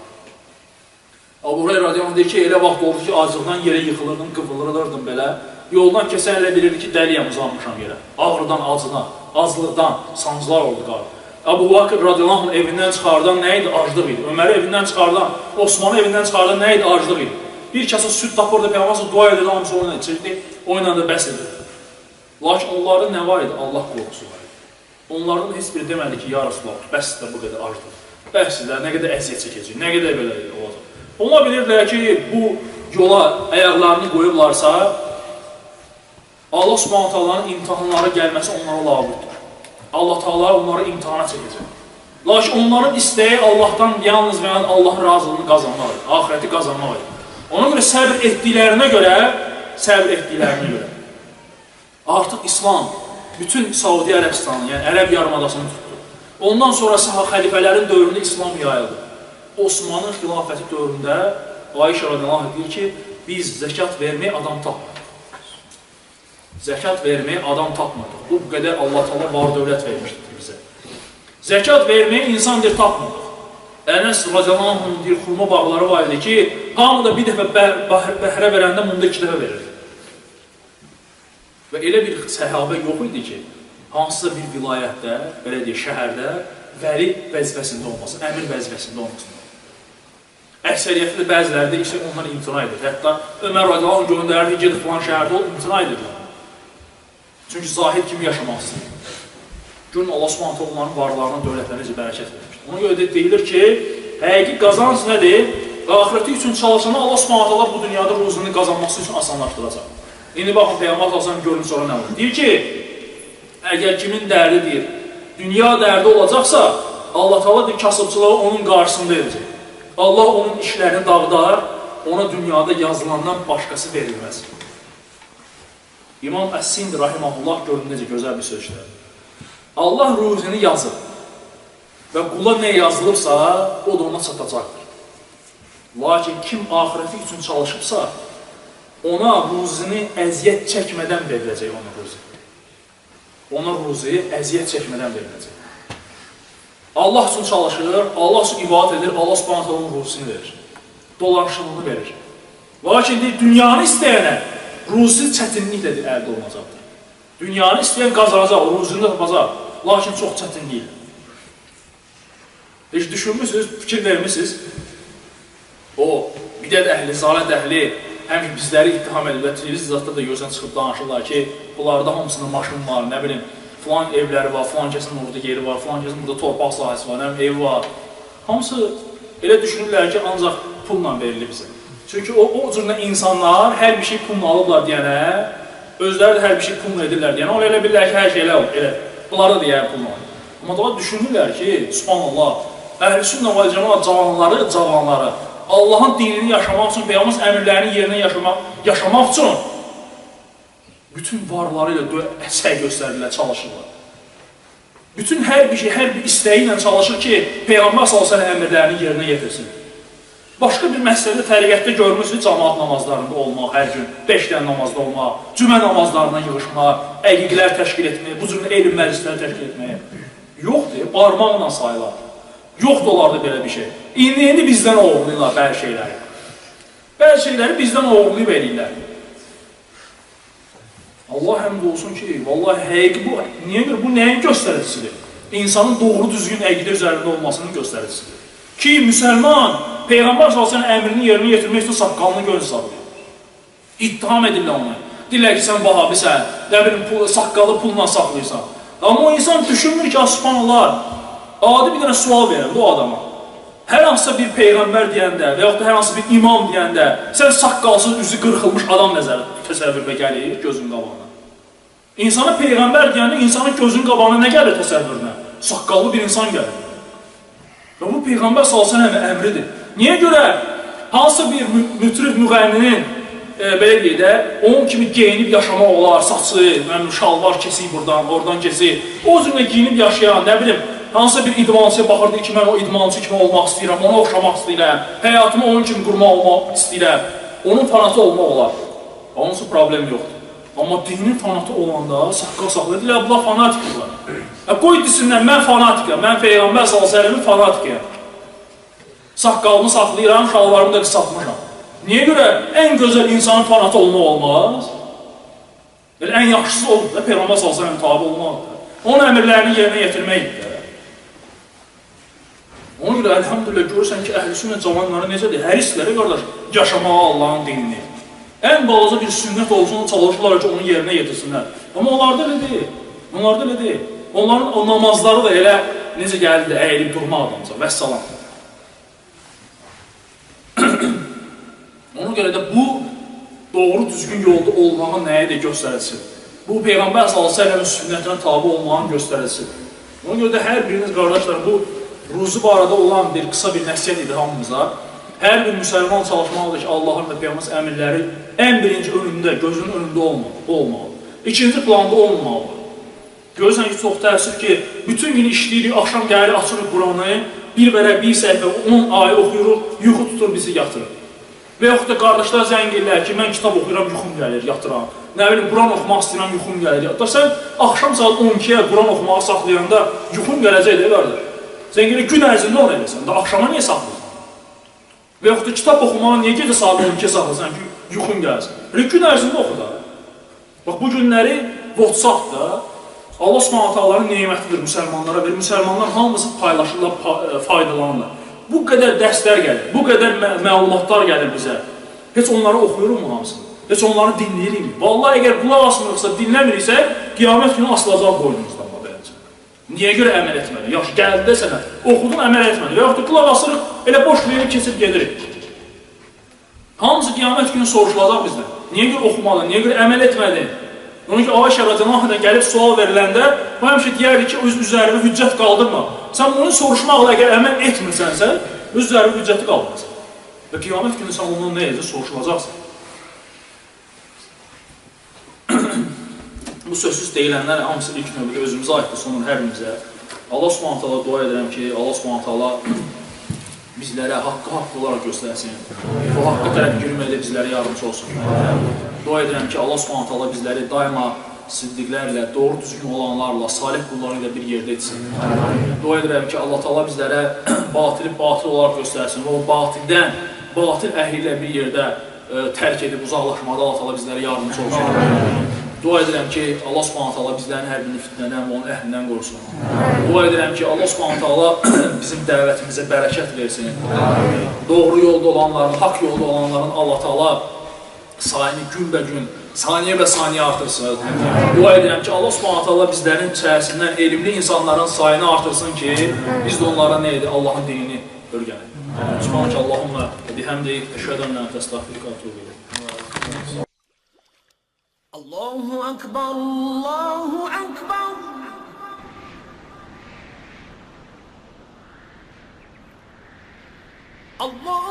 Əbu Hurayra radiyallahu anh deyir ki, elə vaxt oldu ki, aclıqdan yerə yıxılırdım, qıvrılırdım belə. Yoldan keçən elə bilirdi ki, dəliyəm, uzanmışam yerə. Ağrıdan, acına, aclıqdan sancılar oldu qarnı. Əbu Bakır radiyallahu anh evindən çıxardan nə idi? Aclıq idi. Öməri evindən çıxardan, Osmanı evindən çıxardan nə idi? Aclıq idi. Bir kəsə süd tapırdı, Peyğəmbər dua edirdi, hamısı onunla içirdi, onunla da bəs edirdi. Lakin onların nə var idi? Allah qorxusu var idi. Onlardan heç biri demədi ki, ya Rasulullah, bəs də bu qədər aclıq. Bəs sizlər nə qədər əziyyət çəkəcək, nə qədər belə olacaq. Onlar bilirdilər ki, bu yola əyaqlarını qoyublarsa, Allah Subhanahu taalanın imtahanları gəlməsi onlara labüddür. Allah Taala onları imtihana çəkəcək. Lakin onların istəyi Allahdan yalnız və yalnız Allahın razılığını qazanmaq, axirəti qazanmaq. Ona görə səbr etdiklərinə görə artıq İslam bütün Saudi Ərəbistanı, yəni Ərəb yarımadasını tutdu. Ondan sonrası xəlifələrin dövründə İslam yayıldı. Osmanlı xilafəti dövründə Ayşə radiyallahu anh deyir ki, biz zəkat verməyə adam tapmadıq. Zəkat verməyə adam tapmadıq. Bu qədər Allah Taala var dövlət vermişdir bizə. Zəkat verməyə insandır tapmadıq. Ənəs radiyallahu anh deyir, xurma bağları var idi ki, hamı da bir dəfə bəhrə verəndə bunda 2 dəfə verir. Və elə bir səhabə yox idi ki, hansısa bir vilayətdə, belə deyək, şəhərdə vəli vəzifəsində olması, əmir vəzifəsində olması. Əksəriyyətli bəzilərdə isə onlar imtina edir. Hətta Ömər radiyallahu anh göndərdi, gedib falan şəhərdə ol, imtina edirlər. Çünki zahid kimi yaşamaq istəyir. Görün, Allah Subhanahu onların varlarına, dövlətlərinə necə bərəkət vermişdir. Ona görə deyilir ki, həqiqi qazanc nədir? Axirəti üçün çalışana Allah Subhanahu bu dünyada ruzunu qazanması üçün asanlaşdıracaq. İndi baxın, Peyğəmbər sallallahu görün sonra nə olur? Deyir ki, əgər kimin dərdidir, dünya dərdi olacaqsa, Allah Taala kasıbçılığı onun qarşısında edəcək. Allah onun işlərini dağıdar, ona dünyada yazılandan başqası verilməz. İmam Əs-Sindi rahiməhullah görün necə gözəl bir sözlər. Allah ruzini yazıb və qula nə yazılıbsa, o da ona çatacaqdır. Lakin kim axirəti üçün çalışıbsa, ona ruzini əziyyət çəkmədən veriləcək ona ruzi. Ona ruzi əziyyət çəkmədən veriləcək. Allah üçün çalışır, Allah üçün ibadət edir, Allah Subhanahu taala onun ruzisini verir. Dolanışıqlığını verir. Lakin deyir, dünyanı istəyənə ruzi çətinliklə əldə olunacaqdır. Dünyanı istəyən qazanacaq, ruzini tapacaq, lakin çox çətin deyil. Heç düşünmürsünüz, fikir vermişsiniz, o bidət əhli, zalət əhli həmişə bizləri ittiham edir və televiziyada da görsən çıxıb danışırlar ki, bunlarda hamısında maşın var, nə bilim, filan evləri var, filan kəsin orada yeri var, filan kəsin burada torpaq sahəsi var, nə bilim, evi var. Hamısı elə düşünürlər ki, ancaq pulla verilir bizə. Çünki o cürlə insanlar hər bir şey pulla alıblar deyənə, özləri də hər bir şey pulla edirlər deyənə, onu elə bilirlər ki, hər şey elə, bunları da deyən pulla. Amma daha düşünürlər ki, subhanallah, Əhl-i-Sünnə və Cəmaət cavanları Allahın dinini yaşamaq üçün, Peyğəmbər əmrlərinin yerinə yaşamaq üçün bütün varları ilə səy göstərirlər, çalışırlar. Bütün hər bir şey, hər bir istəyi ilə çalışır ki, Peyğəmbər s.ə.v əmrlərinin yerinə yetirsin. Başqa bir məsələdə təriqətdə görmürsünüz, cəmaat namazlarında olmaq, hər gün 5 dənə namazda olmaq, cümə namazlarına yığışmaq, əqiqlər təşkil etmək, bu cümlə elm məclisləri təşkil etmək. Yoxdur, barmaqla sayılar. Yoxdur onlarda belə bir şey. İndi bizdən oğurlayırlar bəzi şeyləri. Bəzi şeyləri bizdən oğurlayıb eləyirlər. Allah həmd olsun ki, vallahi həqiqi bu, niyə görə? Bu nəyin göstəricisidir? İnsanın doğru düzgün əqidə üzərində olmasının göstəricisidir. Ki, müsəlman Peyğəmbər s.ə.v əmrini yerinə yetirmək üçün saqqalını göz saxlayır. İttiham edirlər onu. Deyirlər ki, sən vahabisən, nə bilim, saqqalı pulla saxlayırsan. Amma o insan düşünmür ki, subhanallah, adi bir dənə sual verir o adama. Hər hansısa bir Peyğəmbər deyəndə və yaxud da hər hansı bir imam deyəndə sən saqqalsız, üzü qırxılmış adam təsəvvürlə gəlir gözün qabağına. İnsana Peyğəmbər deyəndə insanın gözün qabağına nə gəlir təsəvvürünə? Saqqallı bir insan gəlir. Və bu Peyğəmbər s.ə.v əmridir. Niyə görə hansı bir mütrif müğənninin belə deyək də, onun kimi geyinib yaşamaq olar, saçı, şalvar kesik buradan, oradan kesik, o cümlə geyinib yaşayan, nə bilim, hansısa bir idmançıya baxırdı ki, mən o idmançı kimi olmaq istəyirəm, ona oxşamaq istəyirəm, həyatımı onun kimi qurmaq istəyirəm, onun fanatı olmaq olar. Onsuz problem yoxdur. Amma dinin fanatı olanda saqqal saxlayırlar, bunlar fanatikdirlər. Qoy desinlər, mən fanatikəm, mən Peyğəmbər s.ə.v-in fanatikəm. Saqqalımı saxlayıram, şalvarımı da qısaltmışam. Niyə görə ən gözəl insanın fanatı olmaq olmaz? Ən yaxşısı odur da, Peyğəmbər s.ə.v-in tabi olmaqdır. Onun əmrlərini yerinə yetirməkdir. Ona görə, əlhamdülillah, görürsən ki, Əhl-i-Sünnə cavanları necədir? Hər istələri, qardaş, yaşamağa Allahın dinini. Ən balaca bir sünnət olsun, çalışırlar ki, onu yerinə yetirsinlər. Amma onlarda elə deyil. Onlarda elə deyil. Onların o namazları da elə necə gəldi, əyilib durma adamca, vəssalam. Ona görə də bu doğru düzgün yolda olmağın nəyə də göstəricidir. Bu Peyğəmbər s.ə.v-in sünnətinə tabi olmağın göstəricidir. Ona görə də hər biriniz qardaşlar bu ruzu barədə olan bir qısa bir nəsiyyət idi hamımıza. Hər bir müsəlman çalışmalıdır ki, Allahın və Peyğəmbər əmrləri ən birinci önündə, gözünün önündə olmalı. İkinci planda olmamalı. Görürsən ki, çox təəssüf ki, bütün gün işləyirik, axşam gəlir, açırıq Quranı, bir vərək, bir səhvə, 10 ayı oxuyuruq, yuxu tutur bizi yatırır. Və yaxud da qardaşlar zəng edirlər ki, mən kitab oxuyuram, yuxum gəlir, yatıram. Nə bilim, Quran oxumaq istəyirəm, yuxum gəlir, yatıram. Sən axşam saat 12-yə Quran oxumağı saxlayanda yuxum gələcək də qardaş. Sən gəlir, gün ərzində onu eləsən, da axşama niyə saxlayırsan? Və yaxud da kitab oxumağı niyə gecə saat 12-yə saxlayırsan ki, yuxum gəlsin? Gün ərzində oxu da. Bax, bu günləri WhatsApp da Allah s.ə.v-nin nemətidir müsəlmanlara və müsəlmanlar hamısı paylaşırlar, faydalanırlar. Bu qədər dərslər gəlir, bu qədər məlumatlar gəlir bizə. Heç onları oxuyuruq mu hamısını? Heç onları dinləyirik mi? Vallahi, əgər qulaq asmırıqsa, dinləmiriksə, qiyamət günü asılacaq boynumuzdan beləcə. Niyə görə əməl etməli? Yaxşı, gəldi də sənə, oxudun, əməl etməli. Və yaxud da qulaq asırıq, elə boş verib keçib gedirik. Hamısı qiyamət günü soruşulacaq bizdən. Niyə görə oxumalı, niyə görə əməl etməli? Onun ki, Ayşə radiyallahu anh gəlib sual veriləndə, bu həmişə deyərdi ki, öz üzərində hüccət qaldırma. Sən bunu soruşmaqla əgər əməl etmirsənsə, öz üzərində hüccəti qaldırırsan. Və qiyamət günü sən ondan nə edəcək, soruşulacaqsan. Bu sözsüz deyilənlər hamısı ilk növbədə özümüzə aiddir, sonra hər birimizə. Allah subhanətələ dua edirəm ki, Allah subhanətələ bizlərə haqqı olaraq göstərsin. Bu haqqı tərəf yürüməkdə bizlərə yardımcı olsun. Dua edirəm ki, Allah subhanətələ bizləri daima siddiqlərlə, doğru düzgün olanlarla, salih qulları ilə bir yerdə etsin. Dua edirəm ki, Allah Taala bizlərə batili batıl olaraq göstərsin və o batildən, batil əhli ilə bir yerdə tərk edib uzaqlaşmada Allah Taala bizlərə yardımcı olsun. Dua edirəm ki, Allah Subhanahu taala bizlərin hər birini fitnədən və onun əhlindən qorusun. Dua edirəm ki, Allah Subhanahu taala bizim dəvətimizə bərəkət versin. Doğru yolda olanların, haqq yolda olanların Allah Taala sayını günbəgün, saniyə və saniyə artırsın. Dua edirəm ki, Allah Subhanahu taala bizlərin içərisindən elmli insanların sayını artırsın ki, biz də onlara nə edir? Allahın dinini öyrənək. Subhanək Allahumma bihamdik, əşhədu ən la ilahə illə ente, estağfiruka və etûbü ileyk. Allahu Akbar, Allahu Akbar. Allah